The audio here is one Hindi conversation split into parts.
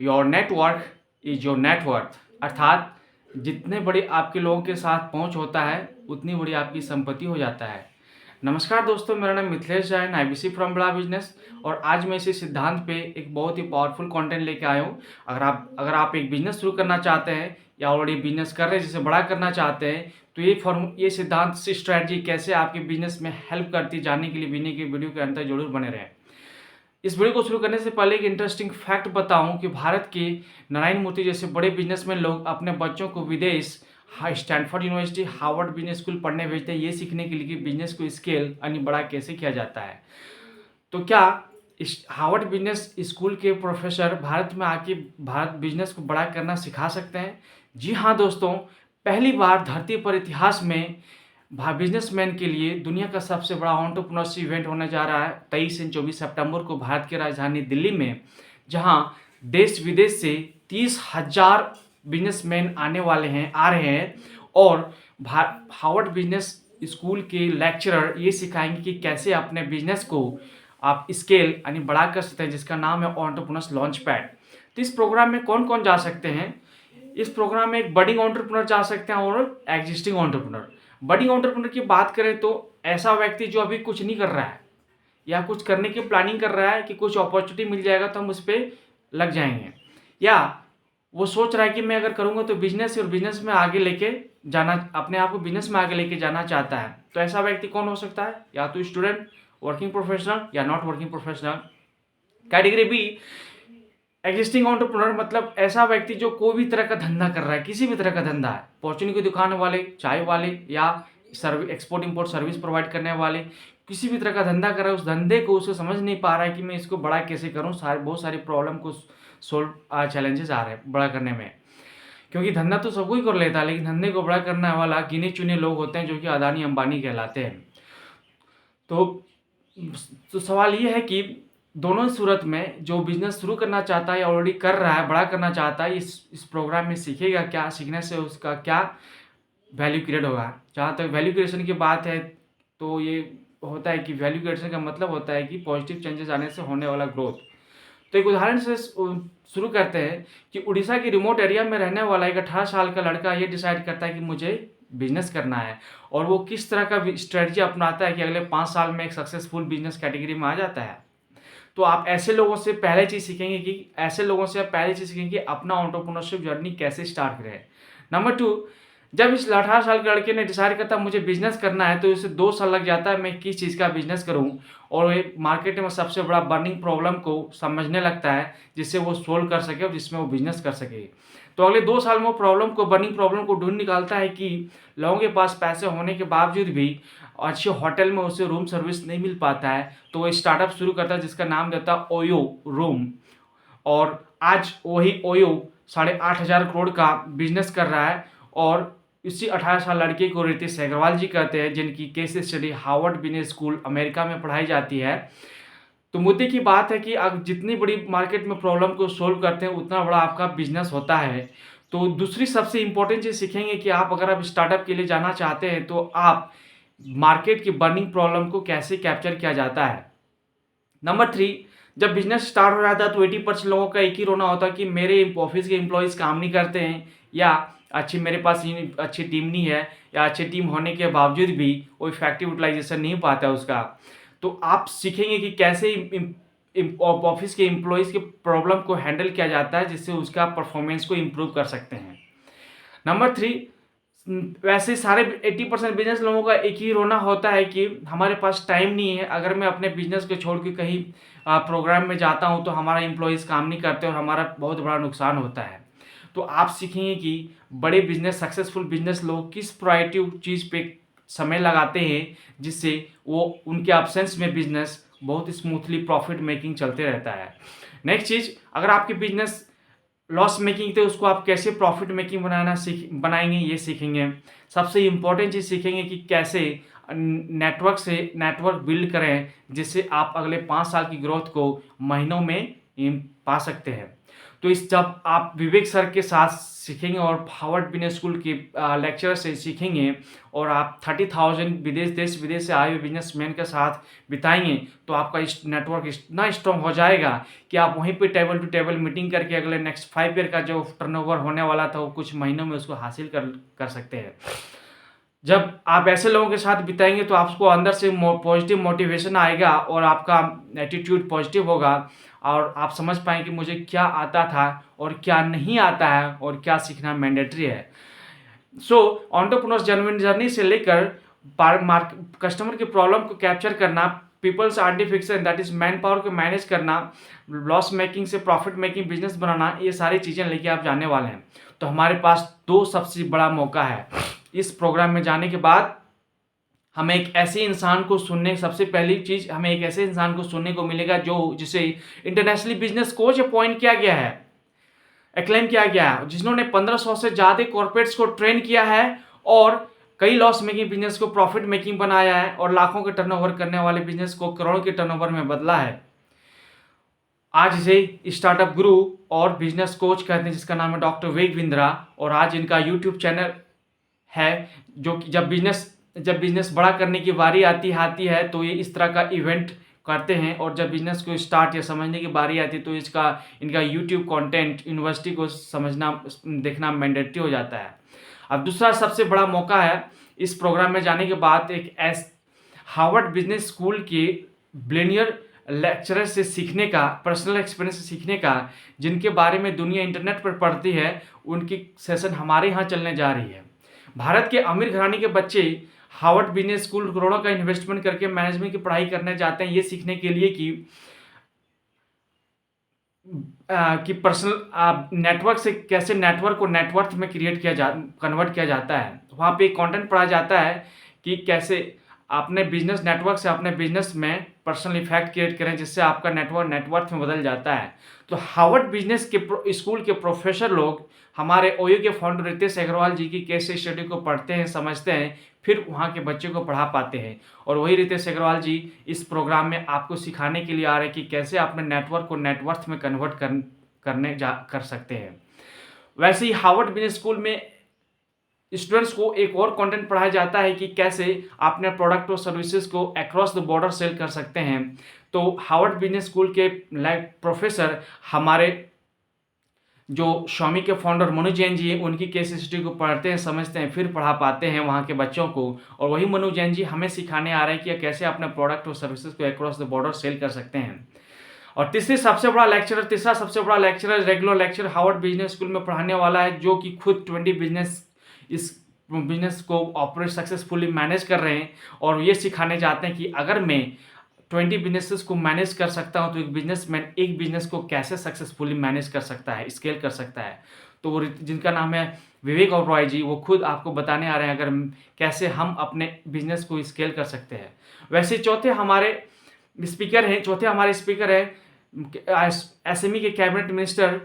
Your network is your net worth, अर्थात जितने बड़ी आपके लोगों के साथ पहुंच होता है उतनी बड़ी आपकी संपत्ति हो जाता है। नमस्कार दोस्तों, मेरा नाम मिथिलेश जैन, आईबीसी फ्रॉम बड़ा बिजनेस, और आज मैं इसी सिद्धांत पे एक बहुत ही पावरफुल कंटेंट लेके आया हूँ। अगर आप एक बिजनेस शुरू करना चाहते हैं या ऑलरेडी बिजनेस कर रहे हैं जिसे बड़ा करना चाहते हैं, तो ये सिद्धांत से स्ट्रैटेजी कैसे आपके बिजनेस में हेल्प करती है, जानने के लिए वीडियो के अंत तक जरूर बने रहें। इस वीडियो को शुरू करने से पहले एक इंटरेस्टिंग फैक्ट बताऊं कि भारत के नारायण मूर्ति जैसे बड़े बिजनेसमैन लोग अपने बच्चों को विदेश Stanford university, Harvard business school पढ़ने भेजते हैं, ये सीखने के लिए कि बिजनेस को स्केल यानी बड़ा कैसे किया जाता है। तो क्या इस हार्वर्ड बिजनेस स्कूल के प्रोफेसर भारत में आके भारत बिजनेस को बड़ा करना सिखा सकते हैं? जी हाँ दोस्तों, पहली बार धरती पर इतिहास में बिजनेसमैन के लिए दुनिया का सबसे बड़ा एंटरप्रेन्योरशिप इवेंट होने जा रहा है 23 से 24 सितंबर को भारत की राजधानी दिल्ली में, जहां देश विदेश से 30,000 बिजनेसमैन आ रहे हैं और हार्वर्ड बिजनेस स्कूल के लेक्चरर ये सिखाएंगे कि कैसे अपने बिजनेस को आप स्केल यानी बड़ा कर सकते हैं, जिसका नाम है एंटरप्रेन्योर्स लॉन्च पैड। तो इस प्रोग्राम में कौन कौन जा सकते हैं? इस प्रोग्राम में एक बडिंग एंटरप्रेन्योर जा सकते हैं और एग्जिस्टिंग एंटरप्रेन्योर। बडिंग एंटरप्रेन्योर की बात करें तो ऐसा व्यक्ति जो अभी कुछ नहीं कर रहा है या कुछ करने की प्लानिंग कर रहा है कि कुछ अपॉर्चुनिटी मिल जाएगा तो हम उस पर लग जाएंगे, या वो सोच रहा है कि मैं अगर करूँगा तो बिजनेस और बिजनेस में आगे लेके जाना, अपने आप को बिजनेस में आगे लेके जाना चाहता है। तो ऐसा व्यक्ति कौन हो सकता है? या तो स्टूडेंट, वर्किंग प्रोफेशनल या not working professional. Category B, existing entrepreneur, मतलब ऐसा व्यक्ति जो कोई भी तरह का धंधा कर रहा है, किसी भी तरह का धंधा है, परचून की दुकान वाले, चाय वाले या एक्सपोर्ट इंपोर्ट सर्विस प्रोवाइड करने वाले, किसी भी तरह का धंधा कर रहा है, उस धंधे को उसे समझ नहीं पा रहा है कि मैं इसको बड़ा कैसे करूँ। बहुत सारी प्रॉब्लम को सोल्व चैलेंजेस आ रहे हैं बड़ा करने में, क्योंकि धंधा तो सब कोई कर लेता है, लेकिन धंधे को बड़ा करने वाला गिने चुने लोग होते हैं जो कि अदानी अंबानी कहलाते हैं। तो सवाल ये है कि दोनों सूरत में जो बिजनेस शुरू करना चाहता है या ऑलरेडी कर रहा है, बड़ा करना चाहता है, इस प्रोग्राम में सीखेगा क्या, सीखने से उसका क्या वैल्यू क्रिएट होगा। जहाँ तक वैल्यू क्रिएशन की बात है तो ये होता है कि वैल्यू क्रिएशन का मतलब होता है कि पॉजिटिव चेंजेस आने से होने वाला ग्रोथ। तो एक उदाहरण से शुरू करते हैं कि उड़ीसा के रिमोट एरिया में रहने वाला एक 18 साल का लड़का ये डिसाइड करता है कि मुझे बिजनेस करना है, और वो किस तरह का स्ट्रेटजी अपनाता है कि अगले 5 साल में एक सक्सेसफुल बिजनेस कैटेगरी में आ जाता है। तो आप ऐसे लोगों से पहले चीज़ सीखेंगे कि अपना एंटरप्रेन्योरशिप जर्नी कैसे स्टार्ट करें। नंबर 2, जब इस 18 साल के लड़के ने डिसाइड करता मुझे बिजनेस करना है, तो इसे 2 साल लग जाता है मैं किस चीज़ का बिजनेस करूं, और ये मार्केट में सबसे बड़ा बर्निंग प्रॉब्लम को समझने लगता है जिससे वो सोल्व कर सके और जिसमें वो बिजनेस कर सके। तो अगले 2 साल में वो बर्निंग प्रॉब्लम को ढूंढ निकालता है कि लोगों के पास पैसे होने के बावजूद भी अच्छे होटल में उसे रूम सर्विस नहीं मिल पाता है, तो वो स्टार्टअप शुरू करता है जिसका नाम देता है ओयो रूम, और आज वही ओयो 8,500 करोड़ का बिजनेस कर रहा है। और इसी 18 साल लड़के को रितेश अग्रवाल जी कहते हैं, जिनकी case study Harvard business school America में पढ़ाई जाती है। तो मुद्दे की बात है कि आप जितनी बड़ी मार्केट में प्रॉब्लम को सोल्व करते हैं उतना बड़ा आपका बिजनेस होता है। तो दूसरी सबसे इंपॉर्टेंट चीज़ सीखेंगे कि अगर आप स्टार्टअप के लिए जाना चाहते हैं तो आप मार्केट की बर्निंग प्रॉब्लम को कैसे कैप्चर किया जाता है। नंबर 3, जब बिजनेस स्टार्ट हो जाता है तो 80% लोगों का एक ही रोना होता है कि मेरे ऑफिस के एम्प्लॉयज़ काम नहीं करते हैं, या मेरे पास अच्छी टीम नहीं है, या अच्छी टीम होने के बावजूद भी वो इफेक्टिव यूटिलाइजेशन नहीं पाता है उसका। तो आप सीखेंगे कि कैसे ऑफिस के एम्प्लॉयज़ के प्रॉब्लम को हैंडल किया जाता है जिससे उसका परफॉर्मेंस को इम्प्रूव कर सकते हैं। नंबर 3, वैसे सारे 80% बिजनेस लोगों का एक ही रोना होता है कि हमारे पास टाइम नहीं है, अगर मैं अपने बिजनेस को छोड़ के कहीं प्रोग्राम में जाता हूं तो हमारा एम्प्लॉयज़ काम नहीं करते और हमारा बहुत बड़ा नुकसान होता है। तो आप सीखेंगे कि बड़े बिजनेस, सक्सेसफुल बिजनेस लोग किस प्रोएक्टिव चीज़ पे समय लगाते हैं जिससे वो उनके एब्सेंस में बिजनेस बहुत स्मूथली प्रॉफिट मेकिंग चलते रहता है। नेक्स्ट चीज़, अगर आपकी बिजनेस लॉस मेकिंग थे उसको आप कैसे प्रॉफिट मेकिंग बनाएंगे ये सीखेंगे। सबसे इम्पोर्टेंट चीज़ सीखेंगे कि कैसे नेटवर्क बिल्ड करें जिससे आप अगले 5 साल की ग्रोथ को महीनों में पा सकते हैं। तो इस जब आप विवेक सर के साथ सीखेंगे और हार्वर्ड बिजनेस स्कूल के लेक्चरर से सीखेंगे और आप 30,000 देश विदेश से आए हुए बिजनेसमैन के साथ बिताएंगे, तो आपका इस नेटवर्क इतना स्ट्रॉन्ग हो जाएगा कि आप वहीं पे टेबल टू टेबल मीटिंग करके अगले नेक्स्ट 5 ईयर का जो टर्नओवर होने वाला था वो कुछ महीनों में उसको हासिल कर सकते हैं। जब आप ऐसे लोगों के साथ बिताएंगे तो आपको अंदर से पॉजिटिव मोटिवेशन आएगा और आपका एटीट्यूड पॉजिटिव होगा और आप समझ पाएंगे कि मुझे क्या आता था और क्या नहीं आता है और क्या सीखना मैंडेटरी है। सो एंटरप्रेन्योर्स जेन्युइन जर्नी से लेकर कस्टमर की प्रॉब्लम को कैप्चर करना, पीपल्स आर्टिफिक्शन दैट इज मैन पावर को मैनेज करना, लॉस मेकिंग से प्रॉफिट मेकिंग बिजनेस बनाना, ये सारी चीज़ें लेके आप जाने वाले हैं। तो हमारे पास 2 सबसे बड़ा मौका है। इस प्रोग्राम में जाने के बाद हमें एक ऐसे इंसान को सुनने, सबसे पहली चीज़ हमें एक ऐसे इंसान को सुनने को मिलेगा जिसे इंटरनेशनली बिजनेस कोच अपॉइंट किया गया है, एक्लेम किया गया है, जिन्होंने 1500 से ज़्यादा कॉर्पोरेट्स को ट्रेन किया है और कई लॉस मेकिंग बिजनेस को प्रॉफिट मेकिंग बनाया है और लाखों के टर्नओवर करने वाले बिजनेस को करोड़ों के टर्नओवर में बदला है। आज इसे स्टार्टअप गुरु और बिजनेस कोच कहते हैं, जिसका नाम है डॉक्टर विवेक बिंद्रा। और आज इनका यूट्यूब चैनल है जो कि जब बिजनेस बड़ा करने की बारी आती है तो ये इस तरह का इवेंट करते हैं, और जब बिजनेस को स्टार्ट या समझने की बारी आती है तो इनका यूट्यूब कंटेंट यूनिवर्सिटी को समझना देखना मैंडेटरी हो जाता है। अब दूसरा सबसे बड़ा मौका है इस प्रोग्राम में जाने के बाद एक हार्वर्ड बिजनेस स्कूल के बिलियनियर लेक्चरर से सीखने का, पर्सनल एक्सपीरियंस से सीखने का, जिनके बारे में दुनिया इंटरनेट पर पढ़ती है, उनकी सेशन हमारे यहाँ चलने जा रही है। भारत के अमीर घराने के बच्चे हार्वर्ड बिजनेस स्कूल करोड़ों का इन्वेस्टमेंट करके मैनेजमेंट की पढ़ाई करने जाते हैं, ये सीखने के लिए कि पर्सनल नेटवर्क से कैसे नेटवर्क को नेटवर्थ में कन्वर्ट किया जाता है। वहाँ पे कंटेंट पढ़ा जाता है कि कैसे अपने बिजनेस नेटवर्क से अपने बिजनेस में पर्सनल इफेक्ट क्रिएट करें, जिससे आपका नेटवर्क नेटवर्थ में बदल जाता है। तो हार्वर्ड बिजनेस के स्कूल के प्रोफेसर लोग हमारे ओयो के फाउंडर रितेश अग्रवाल जी की केस स्टडी को पढ़ते हैं, समझते हैं, फिर वहाँ के बच्चे को पढ़ा पाते हैं। और वही रितेश अग्रवाल जी इस प्रोग्राम में आपको सिखाने के लिए आ रहे हैं कि कैसे अपने नेटवर्क को नेटवर्थ में कन्वर्ट कर सकते हैं। वैसे ही हार्वर्ड बिजनेस स्कूल में स्टूडेंट्स को एक और कंटेंट पढ़ाया जाता है कि कैसे अपने प्रोडक्ट और सर्विसेज को अक्रॉस द बॉर्डर सेल कर सकते हैं। तो हार्वर्ड बिजनेस स्कूल के प्रोफेसर हमारे जो Xiaomi के फाउंडर मनु जैन जी हैं, उनकी केस स्टडी को पढ़ते हैं, समझते हैं, फिर पढ़ा पाते हैं वहाँ के बच्चों को। और वही मनु जैन जी हमें सिखाने आ रहे हैं कि कैसे अपने प्रोडक्ट और सर्विसेज को अक्रॉस द बॉर्डर सेल कर सकते हैं। और तीसरा सबसे बड़ा lecturer regular lecture Harvard business school में पढ़ाने वाला है, जो कि खुद 20 बिजनेस को ऑपरेट सक्सेसफुली मैनेज कर रहे हैं और ये सिखाने जाते हैं कि अगर मैं 20 बिजनेसेस को मैनेज कर सकता हूं तो एक बिजनेसमैन एक बिजनेस को कैसे सक्सेसफुली मैनेज कर सकता है, स्केल कर सकता है। तो वो जिनका नाम है विवेक ओबरॉय जी, वो खुद आपको बताने आ रहे हैं अगर कैसे हम अपने बिजनेस को स्केल कर सकते हैं। वैसे चौथे हमारे स्पीकर हैं एसएमई के कैबिनेट मिनिस्टर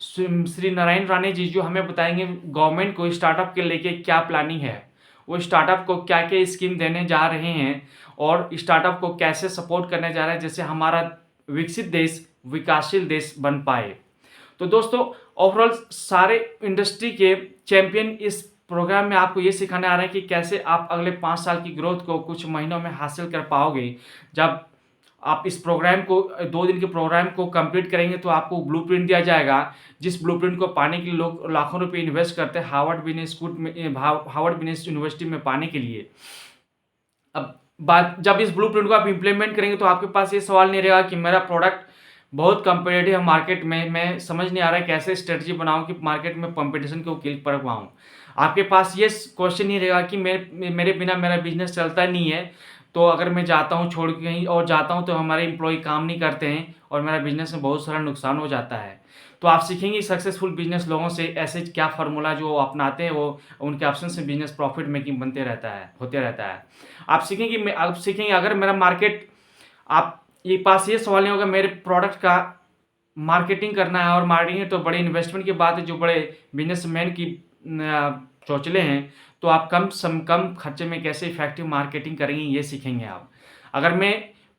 श्री नारायण राणे जी, जो हमें बताएंगे गवर्नमेंट को स्टार्टअप के लेके क्या प्लानिंग है, वो स्टार्टअप को क्या क्या स्कीम देने जा रहे हैं और स्टार्टअप को कैसे सपोर्ट करने जा रहे हैं, जिससे हमारा विकसित देश विकासशील देश बन पाए। तो दोस्तों, ओवरऑल सारे इंडस्ट्री के चैंपियन इस प्रोग्राम में आपको ये सिखाने आ रहे हैं कि कैसे आप अगले 5 साल की ग्रोथ को कुछ महीनों में हासिल कर पाओगे। जब आप इस प्रोग्राम को 2 दिन के प्रोग्राम को कंप्लीट करेंगे तो आपको ब्लूप्रिंट दिया जाएगा, जिस ब्लूप्रिंट को पाने के लिए लोग लाखों रुपए इन्वेस्ट करते हैं हार्वर्ड बिजनेस यूनिवर्सिटी में पाने के लिए। अब जब इस ब्लूप्रिंट को आप इंप्लीमेंट करेंगे तो आपके पास ये सवाल नहीं रहेगा कि मेरा प्रोडक्ट बहुत कंपेटिटिव है मार्केट में, मैं समझ नहीं आ रहा है कैसे स्ट्रेटजी बनाऊं कि मार्केट में कंपटीशन को किल कर पाऊँ। आपके पास ये क्वेश्चन नहीं रहेगा कि मेरे बिना मेरा बिजनेस चलता नहीं है, तो अगर मैं जाता हूँ छोड़ के कहीं और जाता हूँ तो हमारे एम्प्लॉय काम नहीं करते हैं और मेरा बिजनेस में बहुत सारा नुकसान हो जाता है। तो आप सीखेंगे सक्सेसफुल बिजनेस लोगों से ऐसे क्या फार्मूला जो अपनाते हैं, वो उनके ऑप्शन से बिजनेस प्रॉफिट मेकिंग होते रहता है। आप सीखेंगे अगर मेरा मार्केट, आप ये पास ये सवाल नहीं होगा मेरे प्रोडक्ट का मार्केटिंग करना है, और मार्केटिंग तो बड़े इन्वेस्टमेंट की बात है जो बड़े बिजनेसमैन की चौचले हैं, तो आप कम खर्चे में कैसे इफेक्टिव मार्केटिंग करेंगे ये सीखेंगे आप। अगर मैं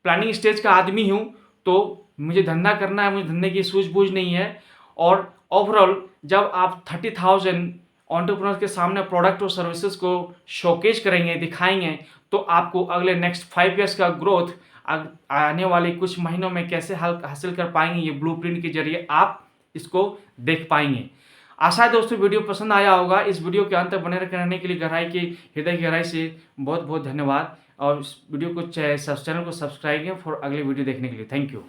प्लानिंग स्टेज का आदमी हूँ तो मुझे धंधा करना है, मुझे धंधे की सूझबूझ नहीं है। और ओवरऑल जब आप 30,000 एंटरप्रेन्योर्स के सामने प्रोडक्ट और सर्विसेज को शोकेस करेंगे, दिखाएंगे, तो आपको अगले नेक्स्ट 5 ईयर्स का ग्रोथ आने वाले कुछ महीनों में कैसे हासिल कर पाएंगे, ये ब्लूप्रिंट के जरिए आप इसको देख पाएंगे। आशा है दोस्तों वीडियो पसंद आया होगा। इस वीडियो के अंत तक बने रहने के लिए हृदय की गहराई से बहुत बहुत धन्यवाद। और इस वीडियो को चैनल को सब्सक्राइब करें फॉर अगले वीडियो देखने के लिए। Thank you.